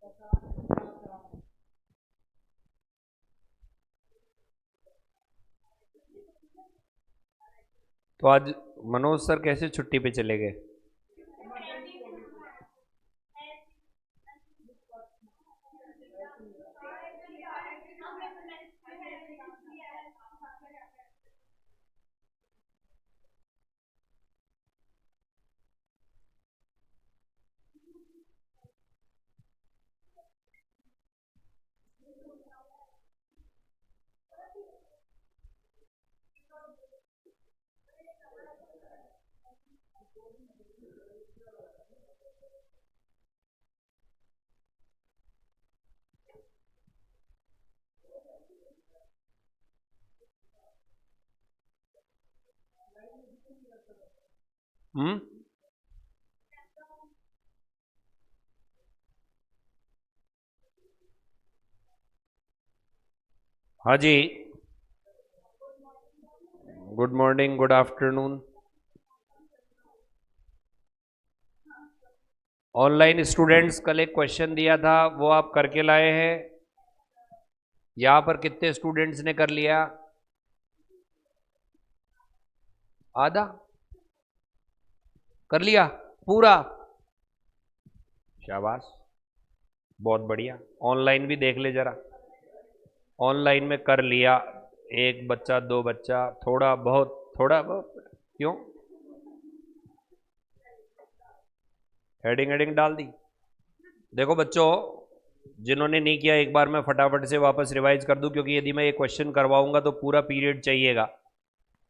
तो आज मनोज सर कैसे छुट्टी पे चले गए? हम्म। हाँ जी। Good morning, good afternoon. Online students, कल एक क्वेश्चन दिया था वो आप करके लाए हैं? यहां पर कितने स्टूडेंट्स ने कर लिया? आधा कर लिया? पूरा? शाबाश, बहुत बढ़िया। ऑनलाइन भी देख ले जरा। ऑनलाइन में कर लिया? एक बच्चा, दो बच्चा, थोड़ा बहुत, थोड़ा बहुत क्यों? हेडिंग हेडिंग डाल दी। देखो बच्चों, जिन्होंने नहीं किया एक बार मैं फटाफट से वापस रिवाइज कर दूं, क्योंकि यदि मैं ये क्वेश्चन करवाऊंगा तो पूरा पीरियड चाहिएगा।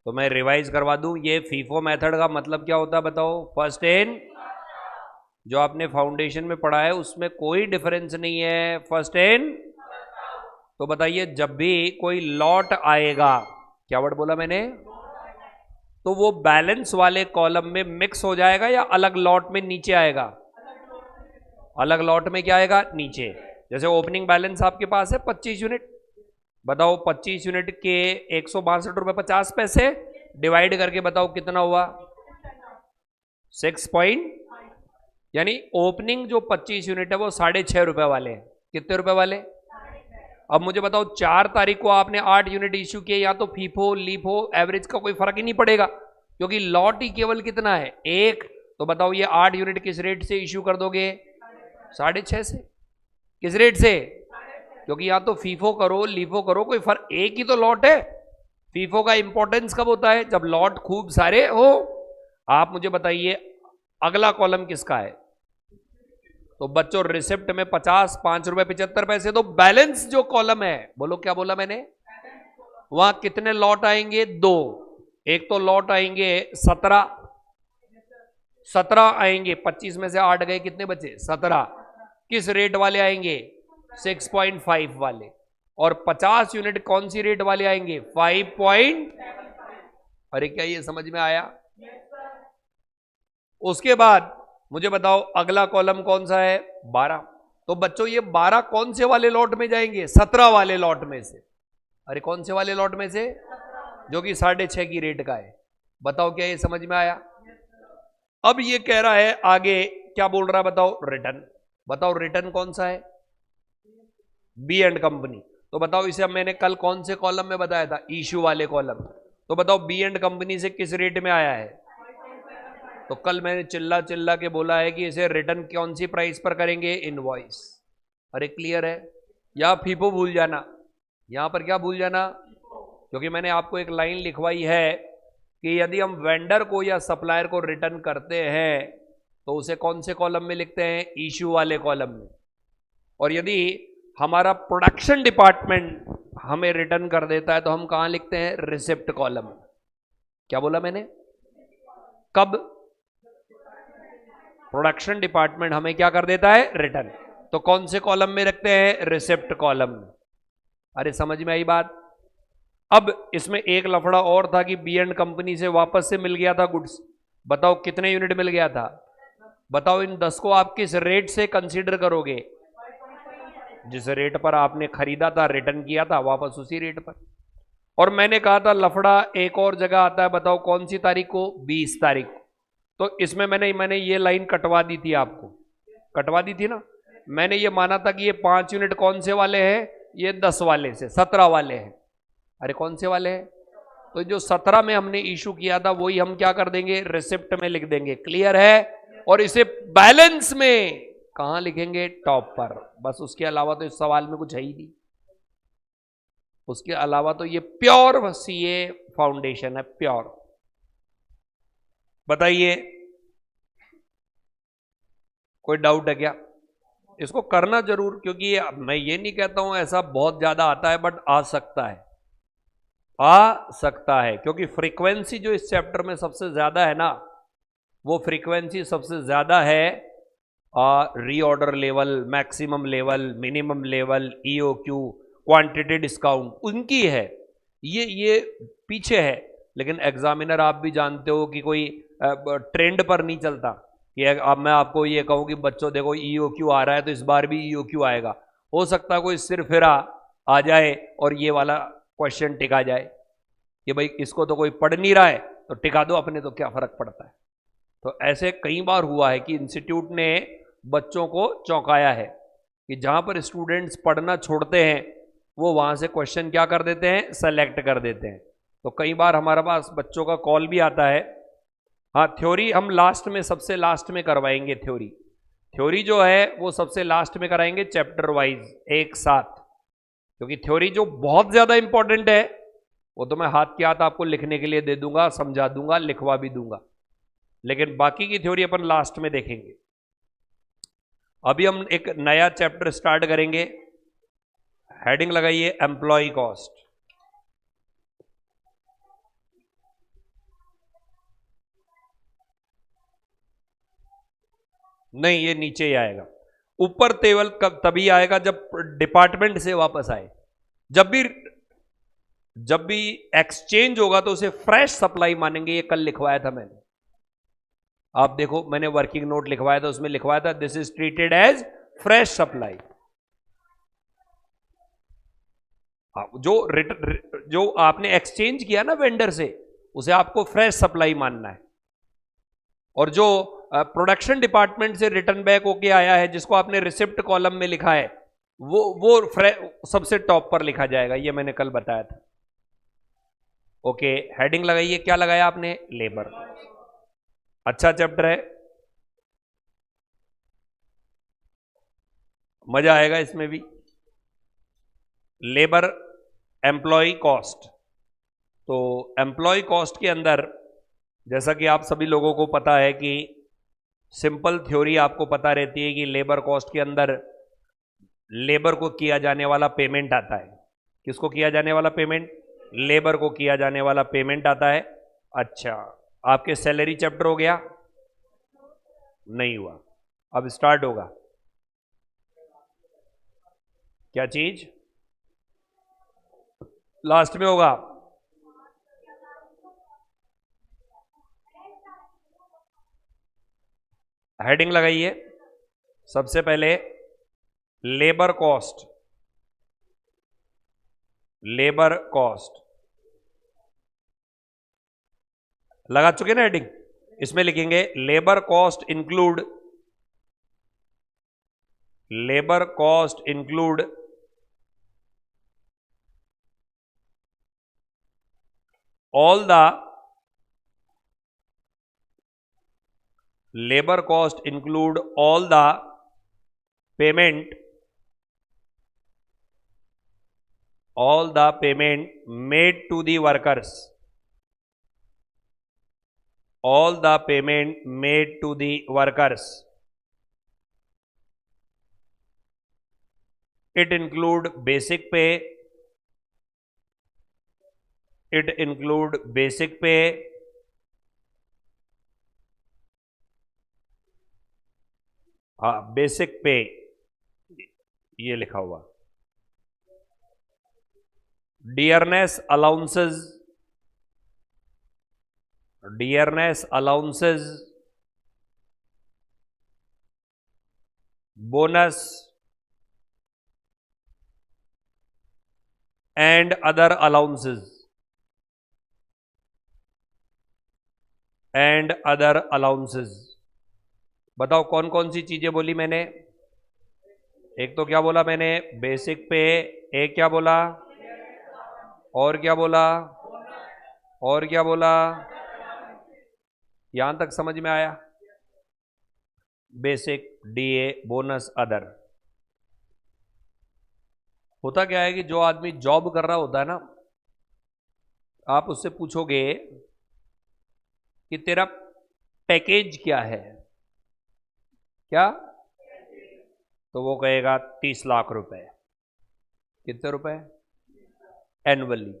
तो मैं रिवाइज करवा दूं। ये फीफो मेथड का मतलब क्या होता है बताओ? फर्स्ट इन, जो आपने फाउंडेशन में पढ़ा है उसमें कोई डिफरेंस नहीं है, फर्स्ट इन। तो बताइए, जब भी कोई लॉट आएगा, क्या वर्ड बोला मैंने? तो वो बैलेंस वाले कॉलम में मिक्स हो जाएगा या अलग लॉट में नीचे आएगा? अलग लॉट में क्या आएगा? नीचे। जैसे ओपनिंग बैलेंस आपके पास है 25 यूनिट। बताओ 25 यूनिट के 162 रुपये 50 पैसे डिवाइड करके बताओ कितना हुआ? 6 यानी ओपनिंग जो 25 यूनिट है वो 6.5 रुपए वाले हैं। कितने रुपए वाले? अब मुझे बताओ, 4 तारीख को आपने 8 यूनिट इश्यू किए, या तो फीफो लीफो एवरेज का कोई फर्क ही नहीं पड़ेगा, क्योंकि लॉट ही केवल कितना है? एक। तो बताओ ये 8 यूनिट किस रेट से इश्यू कर दोगे? 6.5 से। किस रेट से? क्योंकि या तो फीफो करो लीफो करो, कोई फर्क, एक ही तो लॉट है। फीफो का इंपॉर्टेंस कब होता है? जब लॉट खूब सारे हो। आप मुझे बताइए अगला कॉलम किसका है? तो बच्चों रिसिप्ट में 50, 5 रुपए 75 पैसे। तो बैलेंस जो कॉलम है, बोलो क्या बोला मैंने? वहां कितने लॉट आएंगे? दो। एक तो लॉट आएंगे 17, 17 आएंगे। 25 में से 8 गए, कितने बचे? 17। किस रेट वाले आएंगे? 6.5 वाले। और 50 यूनिट कौन सी रेट वाले आएंगे? 5 पॉइंट। अरे क्या ये समझ में आया? उसके बाद मुझे बताओ अगला कॉलम कौन सा है? 12। तो बच्चों ये 12 कौन से वाले लॉट में जाएंगे? 17 वाले लॉट में से। अरे कौन से वाले लॉट में से? जो कि 6.5 की रेट का है। बताओ क्या ये समझ में आया? अब ये कह रहा है आगे, क्या बोल रहा है बताओ? रिटर्न। बताओ रिटर्न कौन सा है? B and company. तो बताओ इसे अब मैंने कल कौन से कॉलम में बताया था? इश्यू वाले कॉलम। तो बताओ बी एंड कंपनी से किस रेट में आया है? तो कल मैंने चिल्ला चिल्ला के बोला है कि इसे रिटर्न कौन सी प्राइस पर करेंगे? इनवॉइस। अरे क्लियर है? या फीफो भूल जाना। यहां पर क्या भूल जाना? क्योंकि मैंने आपको एक लाइन लिखवाई है कि यदि हम वेंडर को या सप्लायर को रिटर्न करते हैं तो उसे कौन से कॉलम में लिखते हैं? इश्यू वाले कॉलम में। और यदि हमारा प्रोडक्शन डिपार्टमेंट हमें रिटर्न कर देता है तो हम कहां लिखते हैं? Receipt column. क्या बोला मैंने? कब? प्रोडक्शन डिपार्टमेंट हमें क्या कर देता है? रिटर्न। तो कौन से कॉलम में रखते हैं? Receipt column. अरे समझ में आई बात? अब इसमें एक लफड़ा और था कि बी एंड कंपनी से वापस से मिल गया था गुड्स। बताओ कितने यूनिट मिल गया था? बताओ इन 10 को आप किस रेट से कंसीडर करोगे? जिस रेट पर आपने खरीदा था, रिटर्न किया था, वापस उसी रेट पर। और मैंने कहा था लफड़ा एक और जगह आता है, बताओ कौन सी तारीख को? 20 तारीख को। तो इसमें मैंने ये लाइन कटवा दी थी आपको, कटवा दी थी ना। मैंने ये माना था कि ये 5 यूनिट कौन से वाले हैं, ये 10 वाले से 17 वाले हैं। अरे कौन से वाले हैं? तो जो 17 में हमने इशू किया था वही हम क्या कर देंगे, रिसिप्ट में लिख देंगे। क्लियर है? और इसे बैलेंस में कहां लिखेंगे, टॉप पर। बस उसके अलावा तो इस सवाल में कुछ है ही नहीं। उसके अलावा तो ये प्योर सीए फाउंडेशन है, प्योर। बताइए कोई डाउट है क्या? इसको करना जरूर, क्योंकि मैं ये नहीं कहता हूं ऐसा बहुत ज्यादा आता है, बट आ सकता है, आ सकता है। क्योंकि फ्रीक्वेंसी जो इस चैप्टर में सबसे ज्यादा है ना, वो फ्रीक्वेंसी सबसे ज्यादा है reorder level, maximum level, minimum level, EOQ, quantity discount, उनकी है। ये पीछे है। लेकिन एग्जामिनर आप भी जानते हो कि कोई ट्रेंड पर नहीं चलता कि अब मैं आपको ये कहूं कि बच्चों देखो ईओक्यू आ रहा है तो इस बार भी ईओक्यू आएगा। हो सकता है कोई सिर फिरा आ जाए और ये वाला क्वेश्चन टिका जाए कि भाई इसको तो कोई पढ़ नहीं रहा है तो टिका दो, अपने तो क्या फर्क पड़ता है। तो ऐसे कई बार हुआ है कि इंस्टीट्यूट ने बच्चों को चौंकाया है कि जहां पर स्टूडेंट्स पढ़ना छोड़ते हैं वो वहां से क्वेश्चन क्या कर देते हैं, सेलेक्ट कर देते हैं। तो कई बार हमारे पास बच्चों का कॉल भी आता है। हाँ, थ्योरी हम लास्ट में, सबसे लास्ट में करवाएंगे। थ्योरी जो है वो सबसे लास्ट में कराएंगे, चैप्टर वाइज एक साथ। क्योंकि थ्योरी जो बहुत ज्यादा इंपॉर्टेंट है वो तो मैं हाथ के हाथ आपको लिखने के लिए दे दूंगा, समझा दूंगा, लिखवा भी दूंगा। लेकिन बाकी की थ्योरी अपन लास्ट में देखेंगे। अभी हम एक नया चैप्टर स्टार्ट करेंगे। हेडिंग लगाइए एम्प्लॉय कॉस्ट। नहीं, ये नीचे ही आएगा। ऊपर टेबल कब तभी आएगा जब डिपार्टमेंट से वापस आए। जब भी एक्सचेंज होगा तो उसे फ्रेश सप्लाई मानेंगे। ये कल लिखवाया था मैंने, आप देखो, मैंने वर्किंग नोट लिखवाया था, उसमें लिखवाया था this is treated as fresh supply. जो आपने एक्सचेंज किया ना वेंडर से, उसे आपको फ्रेश सप्लाई मानना है। और जो प्रोडक्शन डिपार्टमेंट से रिटर्न बैक होके आया है, जिसको आपने रिसिप्ट कॉलम में लिखा है, वो सबसे टॉप पर लिखा जाएगा। ये मैंने कल बताया था। ओके, हेडिंग लगाइए। क्या लगाया आपने? लेबर। अच्छा चैप्टर है, मजा आएगा इसमें भी। Labour employ cost. तो एम्प्लॉय कॉस्ट के अंदर, जैसा कि आप सभी लोगों को पता है कि सिंपल थ्योरी आपको पता रहती है कि लेबर कॉस्ट के अंदर लेबर को किया जाने वाला पेमेंट आता है। किसको किया जाने वाला पेमेंट? लेबर को किया जाने वाला पेमेंट आता है। अच्छा, आपके सैलरी चैप्टर हो गया? नहीं हुआ, अब स्टार्ट होगा। क्या चीज लास्ट में होगा? हेडिंग लगाइए। सबसे पहले लेबर कॉस्ट। लेबर कॉस्ट लगा चुके ना हेडिंग? इसमें लिखेंगे labour cost include, labour cost include all the labor cost include all the payment made to the workers, all the payment made to the workers. It include basic pay, it include basic pay, basic पे, ये लिखा हुआ, dearness allowances, dearness allowances, bonus and other allowances, and other allowances. बताओ कौन कौन सी चीजें बोली मैंने? एक तो क्या बोला मैंने, बेसिक पे, एक क्या बोला, और क्या बोला, और क्या बोला, यहां तक समझ में आया? Basic, DA, bonus, other. होता क्या है कि जो आदमी जॉब कर रहा होता है ना, आप उससे पूछोगे कि तेरा पैकेज क्या है, क्या, तो वो कहेगा 30 लाख रुपए। कितने रुपए? एनुअली।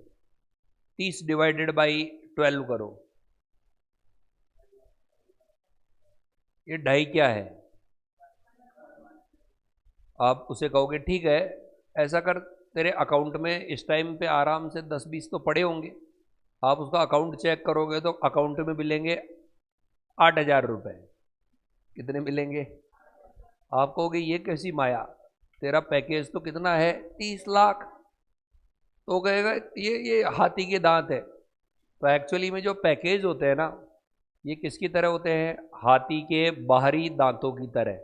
30 डिवाइडेड बाई 12 करो, ये 2.5 क्या है? आप उसे कहोगे ठीक है, ऐसा कर, तेरे अकाउंट में इस टाइम पे आराम से 10-20 तो पड़े होंगे। आप उसका अकाउंट चेक करोगे तो अकाउंट में मिलेंगे 8,000 रुपए। कितने मिलेंगे? आप कहोगे ये कैसी माया, तेरा पैकेज तो कितना है, 30 लाख। तो कहेगा ये हाथी के दांत है। तो एक्चुअली में जो पैकेज होते हैं ना, ये किसकी तरह होते हैं? हाथी के बाहरी दांतों की तरह,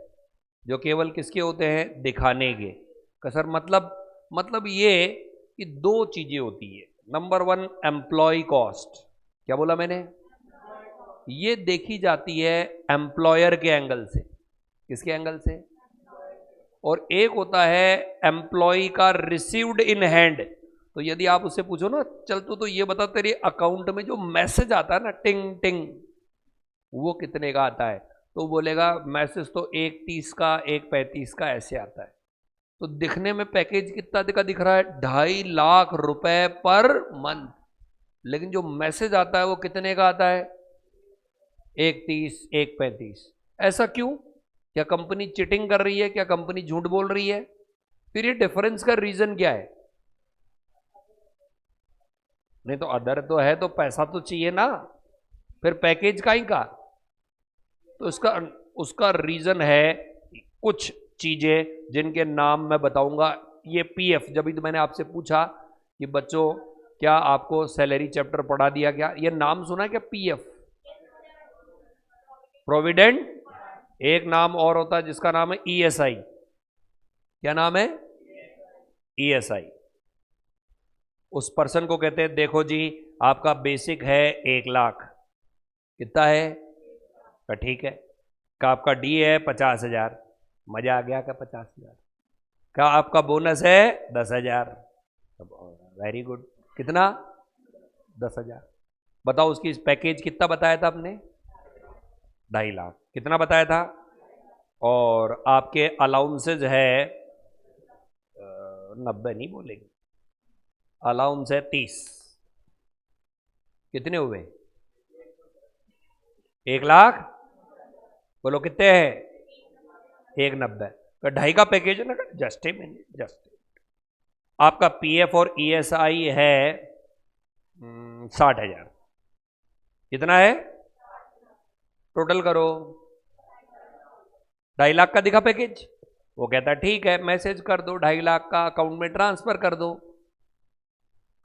जो केवल किसके होते हैं? दिखाने के। कसर मतलब ये कि दो चीजें होती है। Number 1, employ cost. क्या बोला मैंने? ये देखी जाती है एम्प्लॉयर के एंगल से। किसके एंगल से? और एक होता है एम्प्लॉय का रिसीव्ड इन हैंड। तो यदि आप उससे पूछो ना, चल तो ये बता, तेरे अकाउंट में जो मैसेज आता है ना, टिंग टिंग, वो कितने का आता है? तो बोलेगा मैसेज तो 1:30 का, 1:35 का ऐसे आता है। तो दिखने में पैकेज कितना का दिख रहा है? 2.5 लाख रुपए पर मंथ। लेकिन जो मैसेज आता है वो कितने का आता है? 1:30, 1:35। ऐसा क्यों? क्या कंपनी चिटिंग कर रही है? क्या कंपनी झूठ बोल रही है? फिर ये डिफरेंस का रीजन क्या है? नहीं तो अदर तो है, तो पैसा तो चाहिए ना, फिर पैकेज का ही का। तो उसका रीजन है कुछ चीजें जिनके नाम मैं बताऊंगा। ये पीएफ, जब भी तो मैंने आपसे पूछा कि बच्चों क्या आपको सैलरी चैप्टर पढ़ा दिया क्या, ये नाम सुना है क्या? PF, provident. एक नाम और होता है जिसका नाम है ईएसआई। क्या नाम है? ईएसआई। उस पर्सन को कहते हैं देखो जी, आपका बेसिक है 1 लाख। कितना है? तो ठीक है। का आपका डी है 50,000। मजा आ गया? का 50,000 का आपका बोनस है 10,000। Very good. कितना? 10,000। बताओ उसकी पैकेज कितना बताया था आपने? 2.5 लाख। कितना बताया था? और आपके अलाउंसेज है 90 नहीं बोलेंगे, अलाउंस है 30। कितने हुए? 1 लाख। बोलो कितने हैं? 190। तो 2.5 का पैकेज है ना। Just a minute, just. आपका पीएफ और ईएसआई है 60,000। कितना है? टोटल करो। 2.5 लाख का दिखा पैकेज। वो कहता है ठीक है, मैसेज कर दो, 2.5 लाख का अकाउंट में ट्रांसफर कर दो।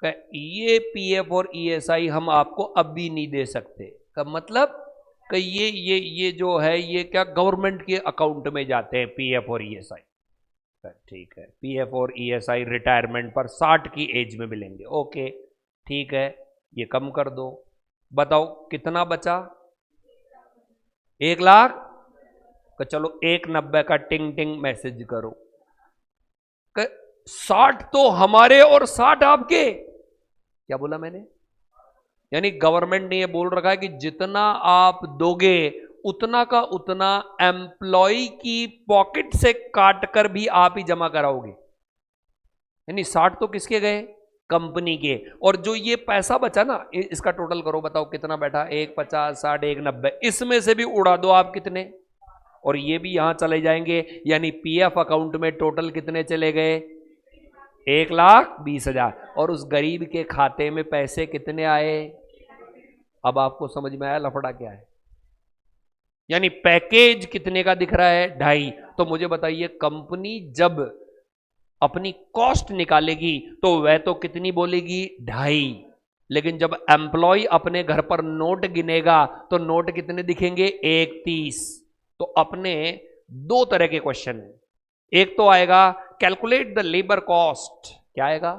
ये पीएफ और ईएसआई हम आपको अभी नहीं दे सकते। का मतलब कि ये जो है, ये क्या गवर्नमेंट के अकाउंट में जाते हैं पीएफ और ईएसआई। ठीक है, पीएफ और ईएसआई रिटायरमेंट पर 60 की एज में मिलेंगे। ओके ठीक है, ये कम कर दो। बताओ कितना बचा? 1 लाख का। चलो 190 का टिंग टिंग मैसेज करो। 60 तो हमारे और 60 आपके। क्या बोला मैंने? यानी गवर्नमेंट ने ये बोल रखा है कि जितना आप दोगे उतना का उतना एम्प्लॉय की पॉकेट से काट कर भी आप ही जमा कराओगे। यानी 60 तो किसके गए? कंपनी के। और जो ये पैसा बचा ना, इसका टोटल करो, बताओ कितना बैठा? 150, 60, 190। इसमें से भी उड़ा दो आप कितने, और ये भी यहां चले जाएंगे। यानी पीएफ अकाउंट में टोटल कितने चले गए? 1,20,000। और उस गरीब के खाते में पैसे कितने आए? अब आपको समझ में आया लफड़ा क्या है? यानी पैकेज कितने का दिख रहा है? 2.5। तो मुझे बताइए, कंपनी जब अपनी कॉस्ट निकालेगी तो वह तो कितनी बोलेगी? 2.5। लेकिन जब एम्प्लॉय अपने घर पर नोट गिनेगा तो नोट कितने दिखेंगे? 1,30। तो अपने दो तरह के क्वेश्चन हैं। एक तो आएगा कैलकुलेट द लेबर कॉस्ट, क्या आएगा?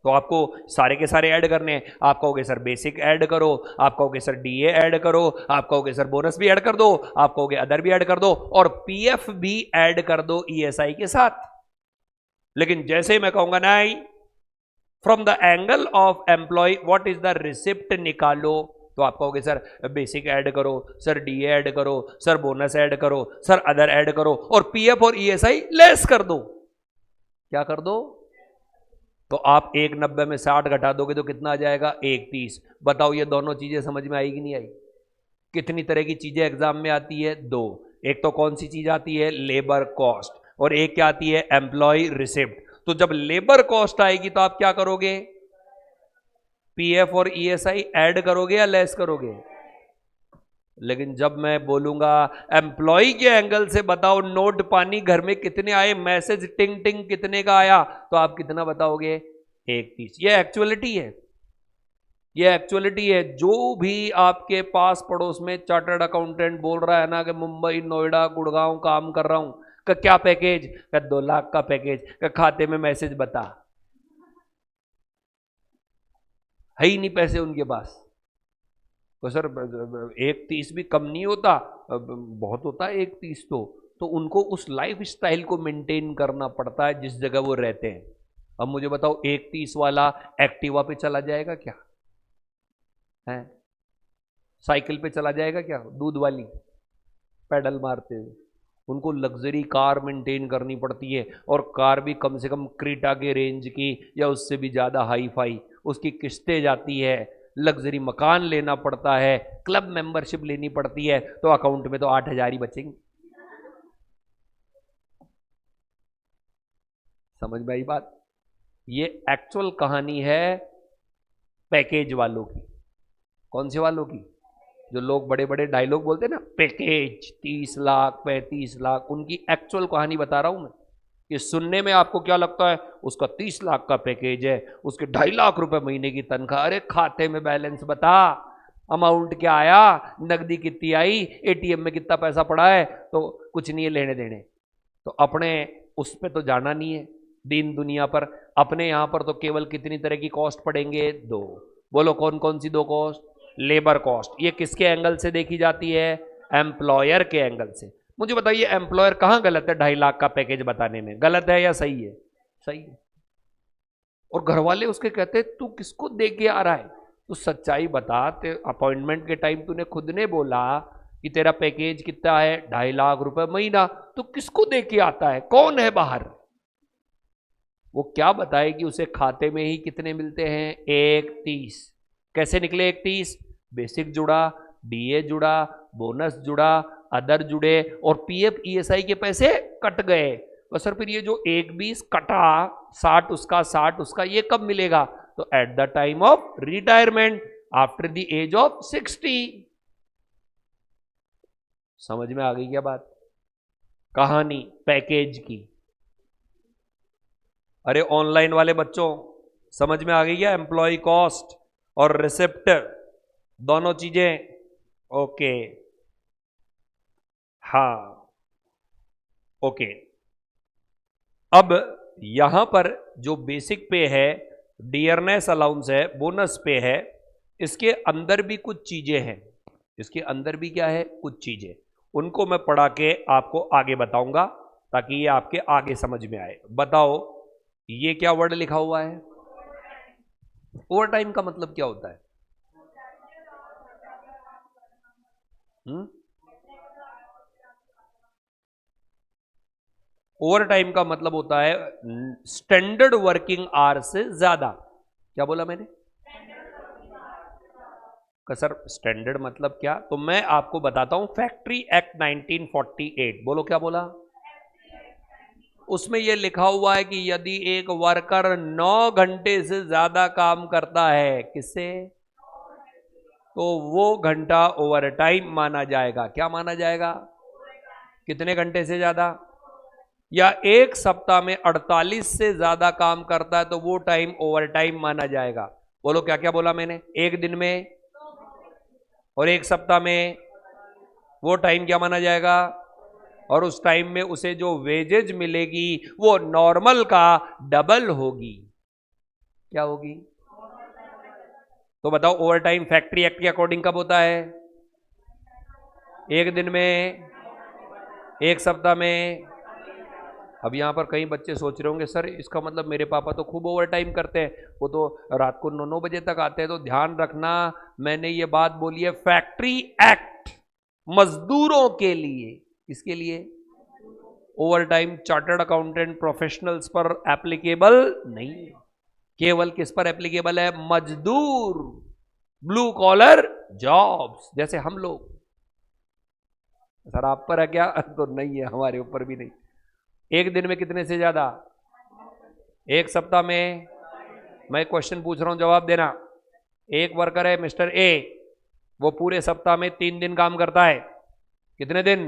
तो आपको सारे के सारे ऐड करने हैं। आप कहोगे सर बेसिक ऐड करो, आप कहोगे सर डीए ऐड करो, आप कहोगे सर बोनस भी ऐड कर दो, आप कहोगे अदर भी ऐड कर दो, और पीएफ भी ऐड कर दो ईएसआई के साथ। लेकिन जैसे ही मैं कहूंगा नहीं, from the angle of employ what is the receipt निकालो, तो आप कहोगे सर बेसिक ऐड करो, सर डीए ऐड करो, सर बोनस ऐड करो, सर अदर ऐड करो, और पीएफ और ईएसआई लेस कर दो। क्या कर दो? तो आप 190 में 60 घटा दोगे तो कितना आ जाएगा? 130। बताओ ये दोनों चीजें समझ में आई कि नहीं आई? कितनी तरह की चीजें एग्जाम में आती है? दो। एक तो कौन सी चीज आती है? लेबर कॉस्ट, और एक क्या आती है? Employ receipt. तो जब लेबर कॉस्ट आएगी तो आप क्या करोगे? पीएफ और ईएसआई ऐड करोगे या लेस करोगे? लेकिन जब मैं बोलूंगा एम्प्लॉय के एंगल से बताओ नोट पानी घर में कितने आए, मैसेज टिंग टिंग कितने का आया, तो आप कितना बताओगे? 130। ये एक्चुअलिटी है, ये एक्चुअलिटी है। जो भी आपके पास पड़ोस में चार्टर्ड अकाउंटेंट बोल रहा है ना कि मुंबई नोएडा गुड़गांव काम कर रहा हूं, का क्या पैकेज? का 2 लाख का पैकेज, का खाते में मैसेज बता, है ही नहीं पैसे उनके पास। तो सर 130 भी कम नहीं होता, बहुत होता है 130। तो उनको उस लाइफ स्टाइल को मेंटेन करना पड़ता है जिस जगह वो रहते हैं। अब मुझे बताओ 130 वाला एक्टिवा पे चला जाएगा क्या? है साइकिल पे चला जाएगा क्या? दूध वाली पैडल मारते हुए। उनको लग्जरी कार मेंटेन करनी पड़ती है, और कार भी कम से कम क्रीटा के रेंज की या उससे भी ज़्यादा हाई फाई, उसकी किस्तें जाती है, लग्जरी मकान लेना पड़ता है, क्लब मेंबरशिप लेनी पड़ती है, तो अकाउंट में तो 8,000 ही बचेंगे। समझ में आई बात? ये एक्चुअल कहानी है पैकेज वालों की। कौन से वालों की? जो लोग बड़े बड़े डायलॉग बोलते हैं ना, पैकेज 30 लाख 35 लाख, उनकी एक्चुअल कहानी बता रहा हूं मैं। कि सुनने में आपको क्या लगता है? उसका 30 लाख का पैकेज है, उसके 2.5 लाख रुपए महीने की तनख्वाह। अरे खाते में बैलेंस बता, अमाउंट क्या आया, नकदी कितनी आई, एटीएम में कितना पैसा पड़ा है, तो कुछ नहीं है लेने देने। तो अपने उस पर तो जाना नहीं है दीन दुनिया पर। अपने यहां पर तो केवल कितनी तरह की कॉस्ट पड़ेंगे? 2। बोलो कौन कौन सी 2 कॉस्ट? Labour cost. ये किसके एंगल से देखी जाती है? एम्प्लॉयर के एंगल से। मुझे बताइए एम्प्लॉयर कहां गलत है 2.5 लाख का पैकेज बताने में? गलत है या सही है? सही है। और घर वाले उसके कहते तू किसको दे के आ रहा है, तू सच्चाई बता। अपॉइंटमेंट के टाइम तूने खुद ने बोला कि तेरा पैकेज कितना है? 2.5 लाख रुपए महीना। तो किसको दे के आता है? कौन है बाहर? वो क्या बताए कि उसे खाते में ही कितने मिलते हैं? 130। कैसे निकले 130? बेसिक जुड़ा, डीए जुड़ा, बोनस जुड़ा, अदर जुड़े, और पीएफ ईएसआई के पैसे कट गए। तो सर फिर ये जो 120 कटा, 60 उसका 60 उसका, ये कब मिलेगा? तो at the time of retirement, after the age of 60। समझ में आ गई क्या बात? कहानी पैकेज की। अरे ऑनलाइन वाले बच्चों, समझ में आ गई क्या? एम्प्लॉय कॉस्ट और रिसिप्ट दोनों चीजें। ओके, हाँ ओके। अब यहां पर जो बेसिक पे है, डियरनेस अलाउंस है, बोनस पे है, इसके अंदर भी कुछ चीजें हैं। इसके अंदर भी क्या है? कुछ चीजें। उनको मैं पढ़ा के आपको आगे बताऊंगा ताकि ये आपके आगे समझ में आए। बताओ ये क्या वर्ड लिखा हुआ है? ओवर टाइम का मतलब क्या होता है? ओवर टाइम का मतलब होता है स्टैंडर्ड वर्किंग आवर्स से ज्यादा। क्या बोला मैंने? सर स्टैंडर्ड मतलब क्या? तो मैं आपको बताता हूं। फैक्ट्री एक्ट 1948, बोलो क्या बोला? उसमें यह लिखा हुआ है कि यदि एक वर्कर 9 घंटे से ज्यादा काम करता है, किससे? तो वो घंटा ओवर टाइम माना जाएगा। क्या माना जाएगा? कितने घंटे से ज्यादा? या एक सप्ताह में 48 से ज्यादा काम करता है तो वो टाइम ओवर टाइम माना जाएगा। बोलो क्या क्या बोला मैंने? एक दिन में और एक सप्ताह में वो टाइम क्या माना जाएगा? और उस टाइम में उसे जो वेजेज मिलेगी वो नॉर्मल का डबल होगी। क्या होगी? तो बताओ, ओवर टाइम फैक्ट्री एक्ट के अकॉर्डिंग कब होता है? एक दिन में, एक सप्ताह में। अब यहां पर कई बच्चे सोच रहे होंगे, सर इसका मतलब मेरे पापा तो खूब ओवर टाइम करते हैं, वो तो रात को 9-9 बजे तक आते हैं। तो ध्यान रखना, मैंने ये बात बोली है फैक्ट्री एक्ट मजदूरों के लिए। किसके लिए? Over time chartered accountant professionals पर एप्लीकेबल नहीं है। केवल किस पर एप्लीकेबल है? मजदूर, ब्लू कॉलर जॉब्स, जैसे हम लोग। सर आप पर है क्या? तो नहीं है, हमारे ऊपर भी नहीं। एक दिन में कितने से ज्यादा? एक सप्ताह में। मैं क्वेश्चन पूछ रहा हूं, जवाब देना। एक वर्कर है मिस्टर ए, वो पूरे सप्ताह में 3 दिन काम करता है। कितने दिन?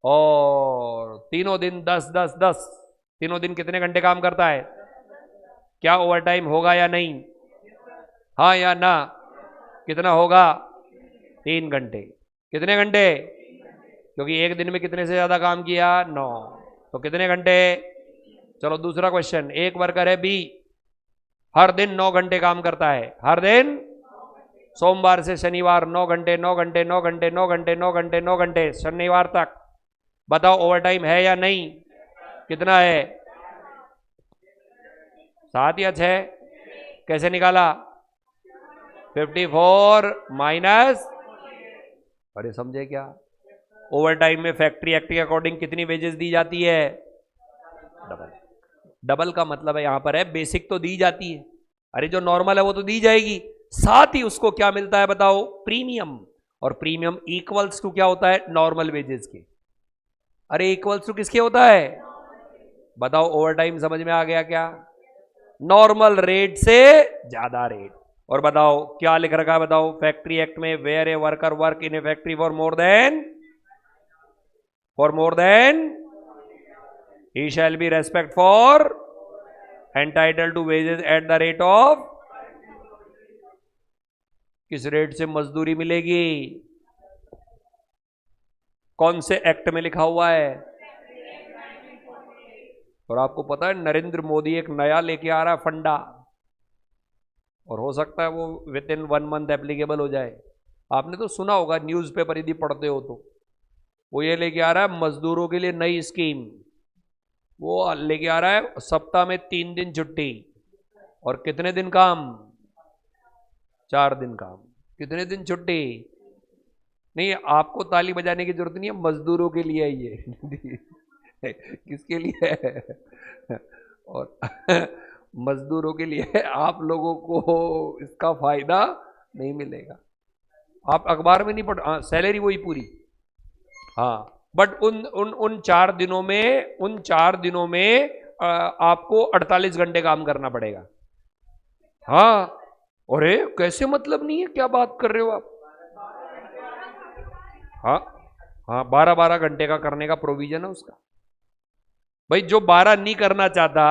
और तीनों दिन 10-10-10, तीनों दिन कितने घंटे काम करता है? क्या ओवर टाइम होगा या नहीं? हाँ या ना? कितना होगा? 3 घंटे। कितने घंटे? क्योंकि एक दिन में कितने से ज्यादा काम किया? 9। तो कितने घंटे? चलो दूसरा क्वेश्चन। एक वर्कर है बी, हर दिन 9 घंटे काम करता है। हर दिन, सोमवार से शनिवार 9 घंटे 9 घंटे 9 घंटे 9 घंटे 9 घंटे 9 घंटे, शनिवार तक। बताओ ओवर टाइम है या नहीं? कितना है? 7 या 6? कैसे निकाला? 54 माइनस, अरे समझे क्या? ओवर टाइम में फैक्ट्री एक्ट के अकॉर्डिंग कितनी वेजेस दी जाती है? डबल। डबल का मतलब है यहां पर है बेसिक तो दी जाती है, अरे जो नॉर्मल है वो तो दी जाएगी, साथ ही उसको क्या मिलता है बताओ? प्रीमियम। और प्रीमियम इक्वल्स टू क्या होता है? नॉर्मल वेजेस के। अरे इक्वल्स टू किसके होता है? बताओ, ओवर टाइम समझ में आ गया क्या? नॉर्मल रेट से ज्यादा रेट। और बताओ क्या लिख रखा है? बताओ फैक्ट्री एक्ट में, where a worker work in a factory for more than he shall be respect for entitled to wages at the rate of। किस रेट से मजदूरी मिलेगी? कौन से एक्ट में लिखा हुआ है? और आपको पता है नरेंद्र मोदी एक नया लेके आ रहा है फंडा, और हो सकता है वो विद इन 1 मंथ एप्लीकेबल हो जाए। आपने तो सुना होगा, न्यूज़पेपर यदि पढ़ते हो तो। वो ये लेके आ रहा है मजदूरों के लिए नई स्कीम। वो लेके आ रहा है सप्ताह में 3 दिन छुट्टी और कितने दिन काम? 4 दिन काम। कितने दिन छुट्टी? नहीं, आपको ताली बजाने की जरूरत नहीं है, मजदूरों के लिए है ये। किसके लिए है? और मजदूरों के लिए। आप लोगों को इसका फायदा नहीं मिलेगा। आप अखबार में नहीं पढ़, हाँ सैलरी वही पूरी, हाँ, बट उन 4 दिनों में आपको 48 घंटे काम करना पड़ेगा। हाँ, अरे कैसे मतलब नहीं है, क्या बात कर रहे हो आप? हाँ हाँ, 12-12 घंटे का करने का प्रोविजन है उसका। भाई जो 12 नहीं करना चाहता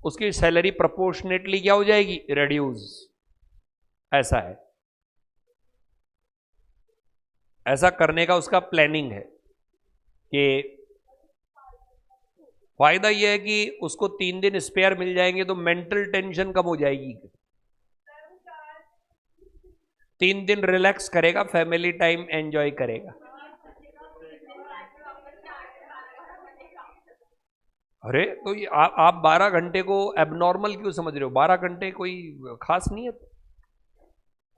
उसकी सैलरी प्रोपोर्शनेटली क्या हो जाएगी? रिड्यूस। ऐसा है, ऐसा करने का उसका प्लानिंग है कि फायदा यह है कि उसको 3 दिन स्पेयर मिल जाएंगे तो मेंटल टेंशन कम हो जाएगी। 3 दिन रिलैक्स करेगा, फैमिली टाइम एंजॉय करेगा। अरे तो ये आप 12 घंटे को एबनॉर्मल क्यों समझ रहे हो? 12 घंटे कोई खास नहीं है।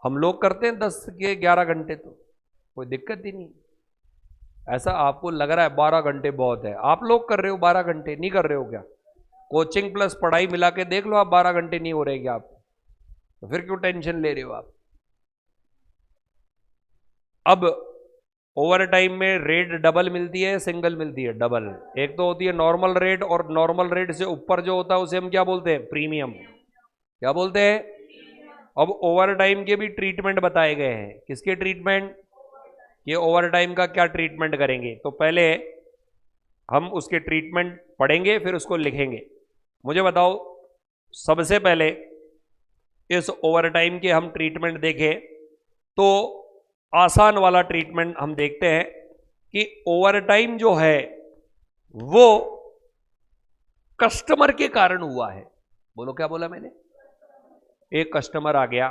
हम लोग करते हैं 10 के 11 घंटे, तो कोई दिक्कत ही नहीं। ऐसा आपको लग रहा है 12 घंटे बहुत है, आप लोग कर रहे हो 12 घंटे, नहीं कर रहे हो क्या? कोचिंग प्लस पढ़ाई मिला के देख लो, आप 12 घंटे नहीं हो रहे क्या आप? तो फिर क्यों टेंशन ले रहे हो आप? अब ओवर टाइम में रेट डबल मिलती है, सिंगल मिलती है? डबल। एक तो होती है नॉर्मल रेट, और नॉर्मल रेट से ऊपर जो होता है उसे हम क्या बोलते हैं? प्रीमियम। क्या बोलते हैं? अब ओवर टाइम के भी ट्रीटमेंट बताए गए हैं। किसके ट्रीटमेंट? ये ओवर टाइम का क्या ट्रीटमेंट करेंगे, तो पहले हम उसके ट्रीटमेंट पढ़ेंगे फिर उसको लिखेंगे। मुझे बताओ, सबसे पहले इस ओवर टाइम के हम ट्रीटमेंट देखें तो आसान वाला ट्रीटमेंट हम देखते हैं कि ओवरटाइम जो है वो कस्टमर के कारण हुआ है। बोलो क्या बोला मैंने? एक कस्टमर आ गया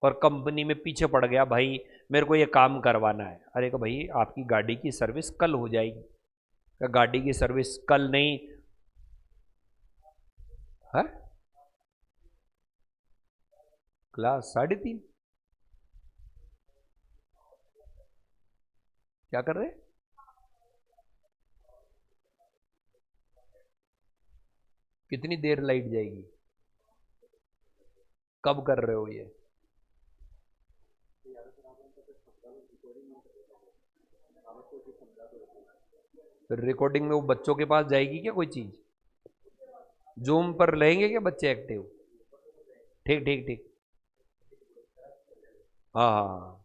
और कंपनी में पीछे पड़ गया, भाई मेरे को ये काम करवाना है। अरे को भाई आपकी गाड़ी की सर्विस कल हो जाएगी। गाड़ी की सर्विस कल नहीं है, क्लास 3:30। क्या कर रहे? कितनी देर लाइट जाएगी? कब कर रहे हो ये? फिर रिकॉर्डिंग में वो बच्चों के पास जाएगी क्या कोई चीज? जूम पर रहेंगे क्या बच्चे एक्टिव? ठीक ठीक ठीक। हाँ हाँ हाँ।